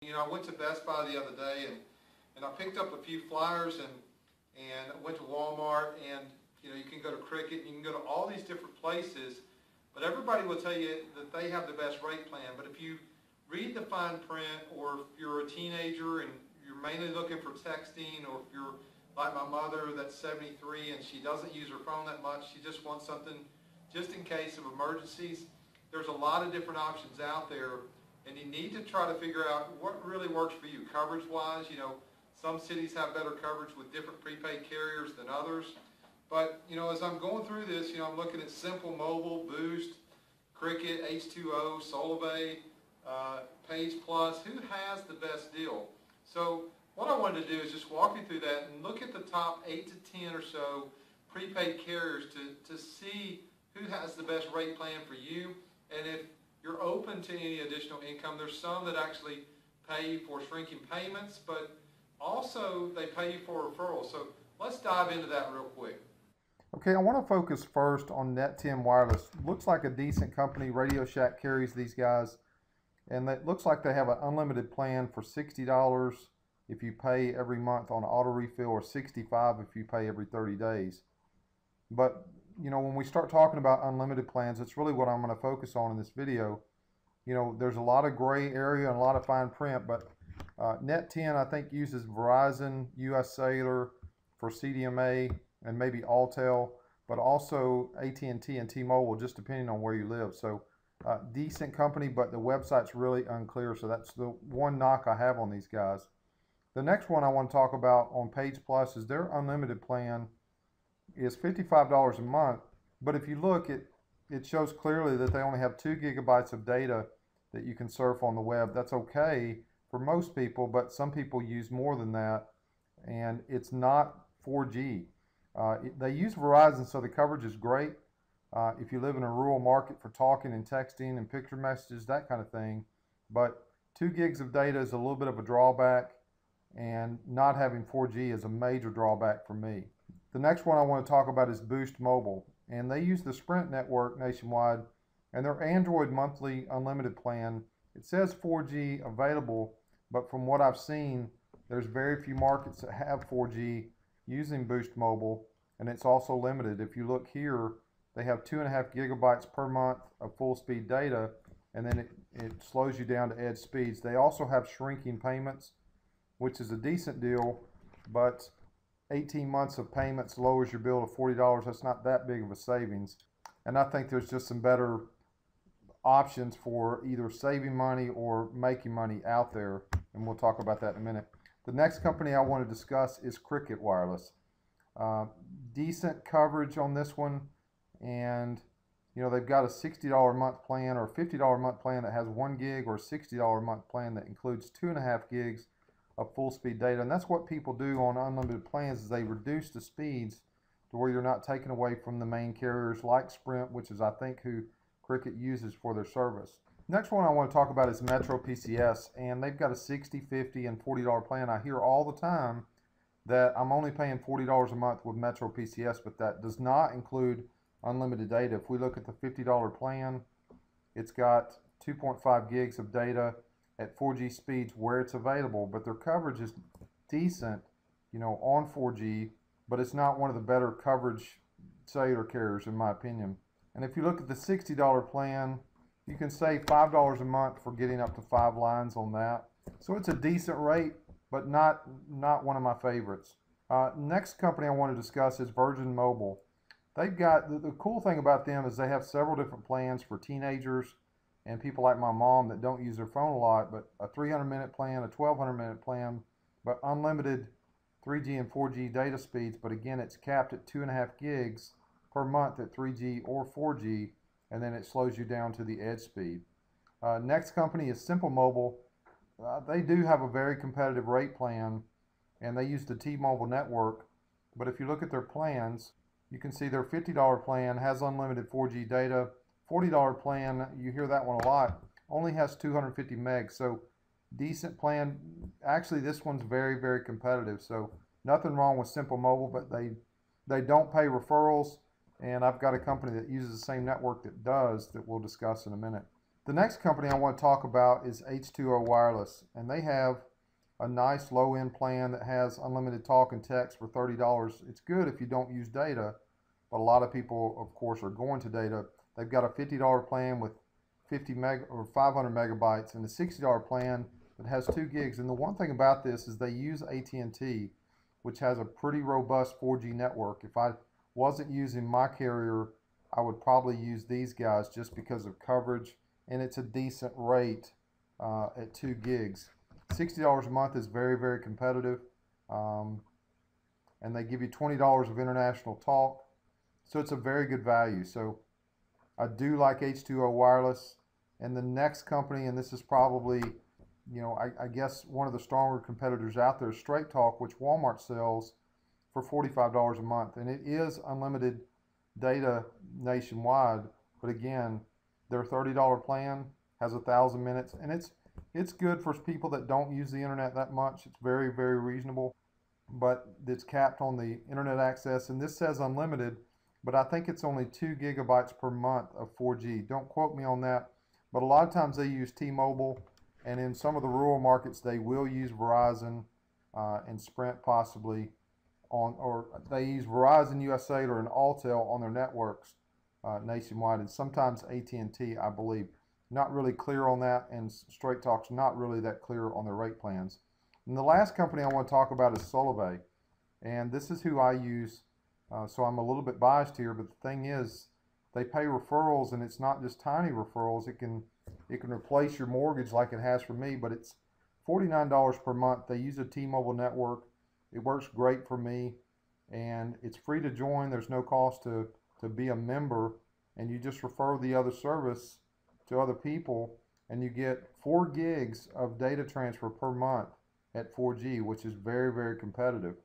You know, I went to Best Buy the other day and I picked up a few flyers and went to Walmart, and you know, you can go to Cricket, you can go to all these different places, but everybody will tell you that they have the best rate plan. But if you read the fine print, or if you're a teenager and you're mainly looking for texting, or if you're like my mother that's 73 and she doesn't use her phone that much, she just wants something just in case of emergencies, there's a lot of different options out there, and you need to try to figure out what really works for you coverage-wise. You know, some cities have better coverage with different prepaid carriers than others. But, you know, as I'm going through this, you know, I'm looking at Simple Mobile, Boost, Cricket, H2O, Solavei, Page Plus. Who has the best deal? So what I wanted to do is just walk you through that and look at the top 8 to 10 or so prepaid carriers to see who has the best rate plan for you. And if you're open to any additional income, there's some that actually pay you for shrinking payments, but also they pay you for referrals. So let's dive into that real quick. Okay, I want to focus first on Net 10 Wireless. Looks like a decent company. Radio Shack carries these guys, and it looks like they have an unlimited plan for $60 if you pay every month on auto refill, or $65 if you pay every 30 days. But you know, when we start talking about unlimited plans, it's really what I'm going to focus on in this video. You know, there's a lot of gray area and a lot of fine print, but Net 10 I think uses Verizon, US Cellular for CDMA, and maybe Alltel, but also AT&T and T-Mobile, just depending on where you live. So decent company, but the website's really unclear, so that's the one knock I have on these guys. The next one I want to talk about on Page Plus is their unlimited plan is $55 a month, but if you look, it shows clearly that they only have 2 gigabytes of data that you can surf on the web. That's okay for most people, but some people use more than that, and it's not 4G. They use Verizon, so the coverage is great if you live in a rural market for talking and texting and picture messages, that kind of thing. But 2 gigs of data is a little bit of a drawback, and not having 4G is a major drawback for me. The next one I want to talk about is Boost Mobile, and they use the Sprint network nationwide, and their Android monthly unlimited plan, it says 4G available, but from what I've seen, there's very few markets that have 4G using Boost Mobile, and it's also limited. If you look here, they have 2.5 gigabytes per month of full speed data, and then it slows you down to edge speeds. They also have shrinking payments, which is a decent deal, but 18 months of payments lowers your bill to $40. That's not that big of a savings. And I think there's just some better options for either saving money or making money out there, and we'll talk about that in a minute. The next company I want to discuss is Cricket Wireless. Decent coverage on this one, and you know, they've got a $60 a month plan or a $50 a month plan that has 1 gig, or a $60 a month plan that includes 2.5 gigs of full speed data. And that's what people do on unlimited plans, is they reduce the speeds to where you're not taken away from the main carriers like Sprint, which is I think who Cricket uses for their service. Next one I want to talk about is Metro PCS, and they've got a $60, $50, and $40 plan. I hear all the time that I'm only paying $40 a month with Metro PCS, but that does not include unlimited data. If we look at the $50 plan, it's got 2.5 gigs of data at 4G speeds where it's available, but their coverage is decent, you know, on 4G, but it's not one of the better coverage cellular carriers in my opinion. And if you look at the $60 plan, you can save $5 a month for getting up to 5 lines on that. So it's a decent rate, but not one of my favorites. Next company I want to discuss is Virgin Mobile. They've got, the cool thing about them is they have several different plans for teenagers and people like my mom that don't use their phone a lot, but a 300-minute plan, a 1,200-minute plan, but unlimited 3G and 4G data speeds, but again, it's capped at 2.5 gigs per month at 3G or 4G, and then it slows you down to the edge speed. Next company is Simple Mobile. They do have a very competitive rate plan, and they use the T-Mobile network, but if you look at their plans, you can see their $50 plan has unlimited 4G data. $40 plan, you hear that one a lot, only has 250 megs, so decent plan. Actually, this one's very, very competitive, so nothing wrong with Simple Mobile, but they don't pay referrals, and I've got a company that uses the same network that does, that we'll discuss in a minute. The next company I want to talk about is H2O Wireless, and they have a nice low-end plan that has unlimited talk and text for $30. It's good if you don't use data, but a lot of people, of course, are going to data. They've got a $50 plan with 500 megabytes and a $60 plan that has 2 gigs. And the one thing about this is they use AT&T, which has a pretty robust 4G network. If I wasn't using my carrier, I would probably use these guys just because of coverage, and it's a decent rate at 2 gigs. $60 a month is very, very competitive, and they give you $20 of international talk, so it's a very good value. So I do like H2O Wireless. And the next company, and this is probably, I guess one of the stronger competitors out there, is Straight Talk, which Walmart sells for $45 a month, and it is unlimited data nationwide. But again, their $30 plan has 1,000 minutes, and it's good for people that don't use the internet that much. It's very, very reasonable, but it's capped on the internet access, and this says unlimited, but I think it's only 2 gigabytes per month of 4G. Don't quote me on that, but a lot of times they use T-Mobile, and in some of the rural markets they will use Verizon and Sprint possibly, or they use Verizon USA or an Alltel on their networks nationwide, and sometimes AT&T, I believe. Not really clear on that, and Straight Talk's not really that clear on their rate plans. And the last company I want to talk about is Solavei, and this is who I use, so I'm a little bit biased here, but the thing is, they pay referrals, and it's not just tiny referrals. It can replace your mortgage like it has for me, but it's $49 per month. They use a T-Mobile network. It works great for me, and it's free to join. There's no cost to be a member, and you just refer the other service to other people, and you get 4 gigs of data transfer per month at 4G, which is very, very competitive.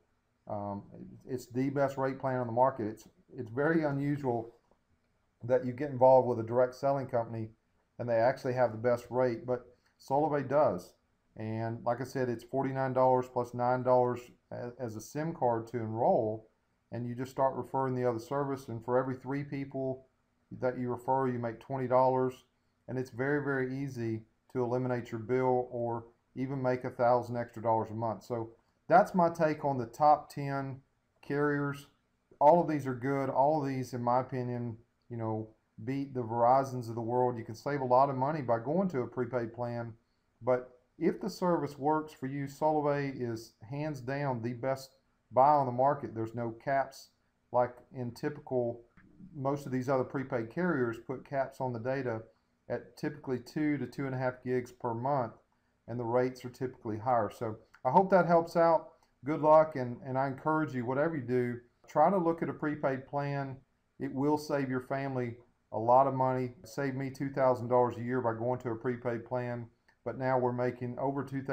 It's the best rate plan on the market. It's very unusual that you get involved with a direct selling company and they actually have the best rate, but Solavei does. And like I said, it's $49 plus $9 as a SIM card to enroll, and you just start referring the other service, and for every 3 people that you refer, you make $20, and it's very, very easy to eliminate your bill or even make $1,000 extra a month. So that's my take on the top 10 carriers. All of these are good. All of these, in my opinion, beat the Verizons of the world. You can save a lot of money by going to a prepaid plan, but if the service works for you, Solavei is hands down the best buy on the market. There's no caps like in typical, most of these other prepaid carriers put caps on the data at typically 2 to 2.5 gigs per month, and the rates are typically higher. So I hope that helps out. Good luck, and I encourage you, whatever you do, try to look at a prepaid plan. It will save your family a lot of money. It saved me $2,000 a year by going to a prepaid plan, but now we're making over $2,000